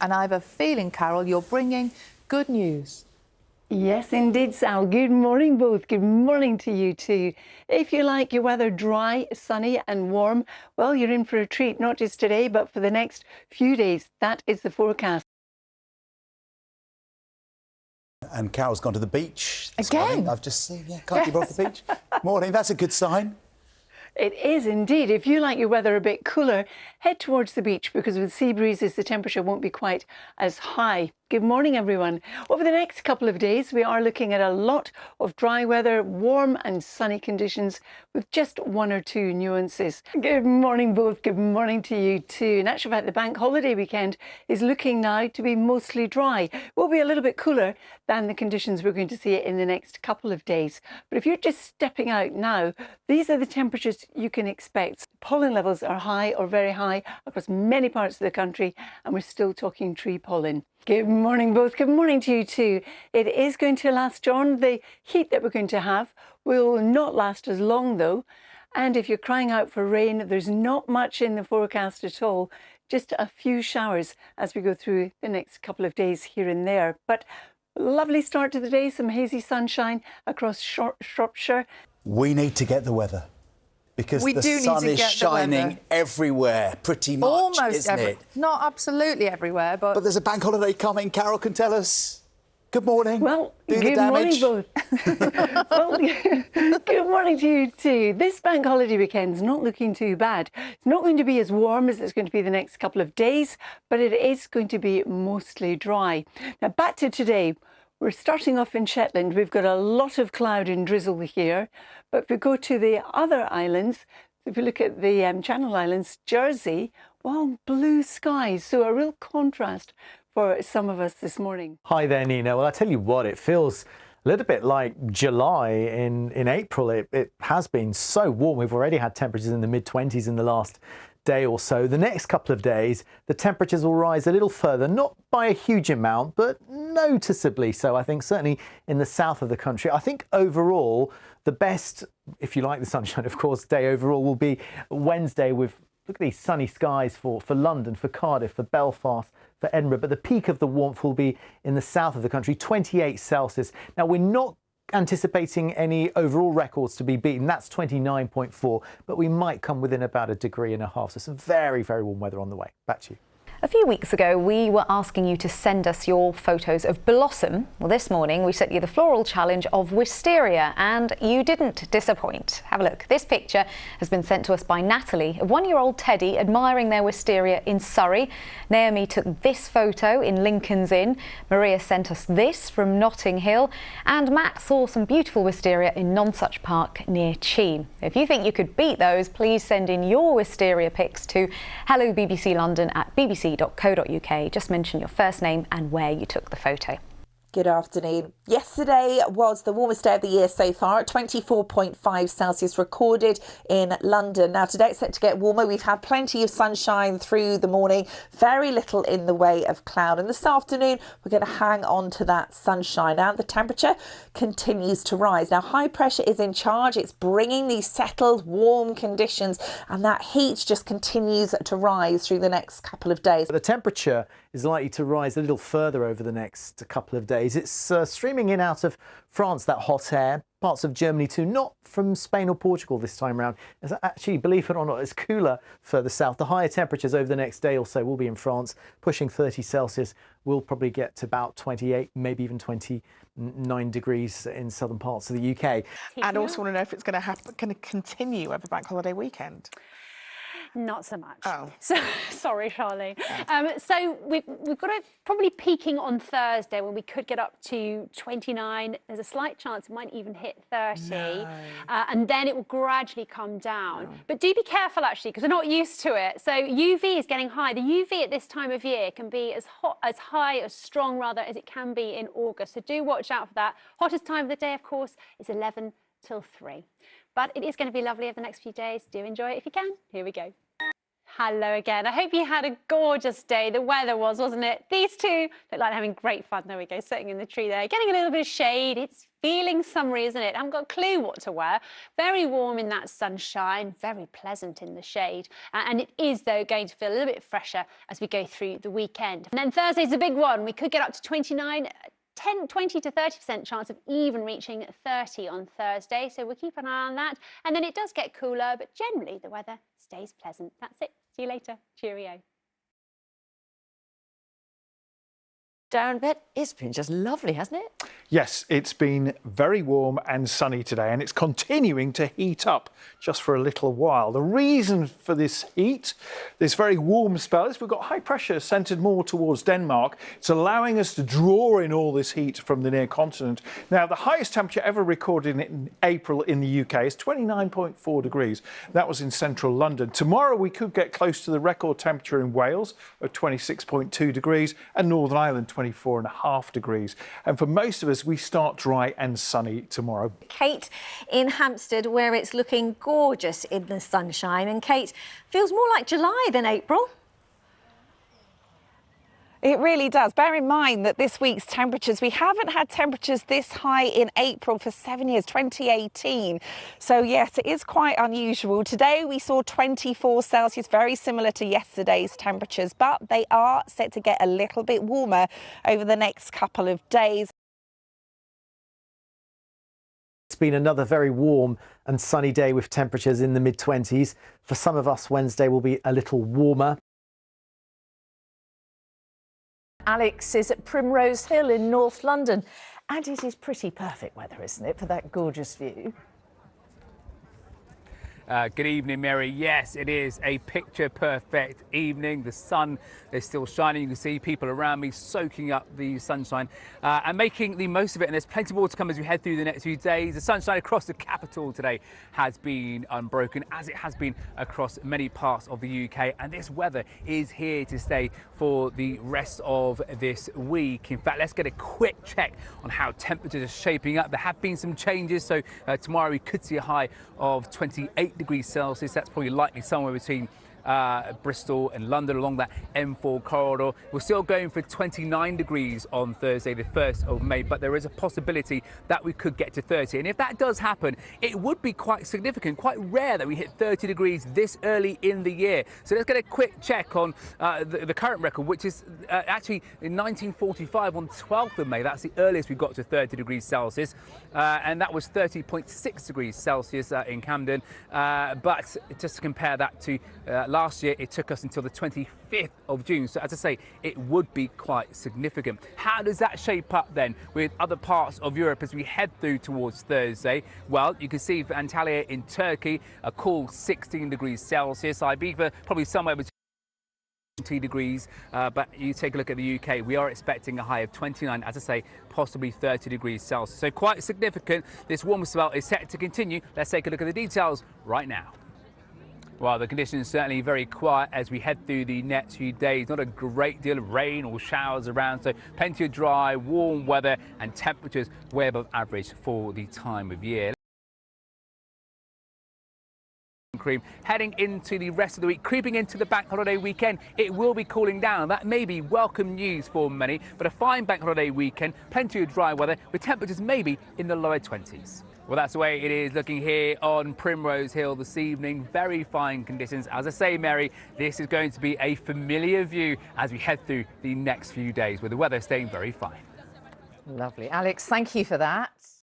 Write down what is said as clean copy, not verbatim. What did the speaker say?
And I have a feeling, Carol, you're bringing good news. Yes, indeed, Sal. Good morning, both. Good morning to you too. If you like your weather dry, sunny and warm, well, you're in for a treat, not just today, but for the next few days. That is the forecast. And Carol's gone to the beach this Again? morning. I've just seen, can't keep her off the beach. Morning, that's a good sign. It is indeed. If you like your weather a bit cooler, head towards the beach because with sea breezes, the temperature won't be quite as high. Good morning, everyone. Over the next couple of days, we are looking at a lot of dry weather, warm and sunny conditions with just one or two nuances. Good morning, both. Good morning to you too. In actual fact, the bank holiday weekend is looking now to be mostly dry. Will be a little bit cooler than the conditions we're going to see in the next couple of days. But if you're just stepping out now, these are the temperatures you can expect. Pollen levels are high or very high across many parts of the country, and we're still talking tree pollen. Good morning, both. Good morning to you too. It is going to last, John. The heat that we're going to have will not last as long, though. And if you're crying out for rain, there's not much in the forecast at all. Just a few showers as we go through the next couple of days here and there. But lovely start to the day, some hazy sunshine across Shropshire. We need to get the weather because We the do need sun to is get the shining weather. everywhere, pretty much, Almost isn't it? Not absolutely everywhere, but But there's a bank holiday coming. Carol can tell us. Good morning. Well, Do the good morning, damage. both. Well, good morning to you too. This bank holiday weekend's not looking too bad. It's not going to be as warm as it's going to be the next couple of days, but it is going to be mostly dry. Now, back to today. We're starting off in Shetland. We've got a lot of cloud and drizzle here, but if we go to the other islands, if you look at the Channel Islands, Jersey, well, blue skies, so a real contrast for some of us this morning. Hi there, Nina. Well, I tell you what, it feels a little bit like July in April. It has been so warm. We've already had temperatures in the mid-20s in the last day or so. The next couple of days, the temperatures will rise a little further, not by a huge amount, but noticeably so. I think certainly in the south of the country. I think overall, the best, if you like the sunshine, of course, day overall will be Wednesday with, look at these sunny skies for London, for Cardiff, for Belfast, for Edinburgh. But the peak of the warmth will be in the south of the country, 28 Celsius. Now, we're not anticipating any overall records to be beaten. That's 29.4, but we might come within about 1.5 degrees. So some very, very warm weather on the way. Back to you. A few weeks ago, we were asking you to send us your photos of blossom. Well, this morning we sent you the floral challenge of wisteria, and you didn't disappoint. Have a look. This picture has been sent to us by Natalie of one-year-old Teddy admiring their wisteria in Surrey. Naomi took this photo in Lincoln's Inn. Maria sent us this from Notting Hill, and Matt saw some beautiful wisteria in Nonsuch Park near Cheam. If you think you could beat those, please send in your wisteria pics to hellobbclondon@bbc.co.uk. Just mention your first name and where you took the photo. Good afternoon. Yesterday was the warmest day of the year so far, at 24.5 Celsius recorded in London. Now today it's set to get warmer. We've had plenty of sunshine through the morning, very little in the way of cloud. And this afternoon we're going to hang on to that sunshine. Now the temperature continues to rise. Now high pressure is in charge. It's bringing these settled warm conditions, and that heat just continues to rise through the next couple of days. The temperature is likely to rise a little further over the next couple of days. It's streaming in out of France, that hot air, parts of Germany too, not from Spain or Portugal this time around. It's actually, believe it or not, it's cooler further south. The higher temperatures over the next day or so will be in France, pushing 30 Celsius. We'll probably get to about 28, maybe even 29 degrees in southern parts of the UK. And also want to know if it's going to continue over bank holiday weekend. Not so much. Oh. So, sorry, Charlene. So we've got it probably peaking on Thursday when we could get up to 29. There's a slight chance it might even hit 30. No. And then it will gradually come down. But do be careful, actually, because we're not used to it. So UV is getting high. The UV at this time of year can be as strong rather, as it can be in August. So do watch out for that. Hottest time of the day, of course, is 11 till 3. But it is going to be lovely over the next few days. Do enjoy it if you can. Here we go. Hello again. I hope you had a gorgeous day. The weather was, wasn't it? These two look like having great fun. There we go, sitting in the tree there, getting a little bit of shade. It's feeling summery, isn't it? I haven't got a clue what to wear. Very warm in that sunshine, very pleasant in the shade. And it is, though, going to feel a little bit fresher as we go through the weekend. And then Thursday's a big one. We could get up to 20 to 30% chance of even reaching 30 on Thursday. So we'll keep an eye on that. And then it does get cooler, but generally the weather stays pleasant. That's it. See you later. Cheerio. Darren, Bet, it's been just lovely, hasn't it? Yes, it's been very warm and sunny today, and it's continuing to heat up just for a little while. The reason for this heat, this very warm spell, is we've got high pressure centred more towards Denmark. It's allowing us to draw in all this heat from the near continent. Now, the highest temperature ever recorded in April in the UK is 29.4 degrees. That was in central London. Tomorrow we could get close to the record temperature in Wales of 26.2 degrees and Northern Ireland 24.5 degrees. And for most of us, we start dry and sunny tomorrow. Kate in Hampstead, where it's looking gorgeous in the sunshine. And Kate, feels more like July than April. It really does. Bear in mind that this week's temperatures, we haven't had temperatures this high in April for 7 years, 2018. So yes, it is quite unusual. Today we saw 24 Celsius, very similar to yesterday's temperatures, but they are set to get a little bit warmer over the next couple of days. It's been another very warm and sunny day with temperatures in the mid-20s. For some of us, Wednesday will be a little warmer. Alex is at Primrose Hill in North London, and it is pretty perfect weather, isn't it, for that gorgeous view? Good evening, Mary. Yes, it is a picture-perfect evening. The sun is still shining. You can see people around me soaking up the sunshine and making the most of it. And there's plenty more to come as we head through the next few days. The sunshine across the capital today has been unbroken, as it has been across many parts of the UK. And this weather is here to stay for the rest of this week. In fact, let's get a quick check on how temperatures are shaping up. There have been some changes. So tomorrow we could see a high of 28 degrees Celsius. That's probably likely somewhere between Bristol and London along that M4 corridor. We're still going for 29 degrees on Thursday, the 1st of May, but there is a possibility that we could get to 30. And if that does happen, it would be quite significant, quite rare that we hit 30 degrees this early in the year. So let's get a quick check on the current record, which is actually in 1945 on 12th of May. That's the earliest we got to 30 degrees Celsius. And that was 30.6 degrees Celsius in Camden. But just to compare that to last year, it took us until the 25th of June. So as I say, it would be quite significant. How does that shape up then with other parts of Europe as we head through towards Thursday? Well, you can see for Antalya in Turkey, a cool 16 degrees Celsius. Ibiza, probably somewhere between 20 degrees, but you take a look at the UK, we are expecting a high of 29, as I say, possibly 30 degrees Celsius. So quite significant. This warmer spell is set to continue. Let's take a look at the details right now. Well, the conditions are certainly very quiet as we head through the next few days. Not a great deal of rain or showers around, so plenty of dry, warm weather and temperatures way above average for the time of year. Cream heading into the rest of the week, creeping into the bank holiday weekend, it will be cooling down. That may be welcome news for many, but a fine bank holiday weekend, plenty of dry weather with temperatures maybe in the lower 20s. Well, that's the way it is looking here on Primrose Hill this evening. Very fine conditions. As I say, Mary, this is going to be a familiar view as we head through the next few days with the weather staying very fine. Lovely. Alex, thank you for that.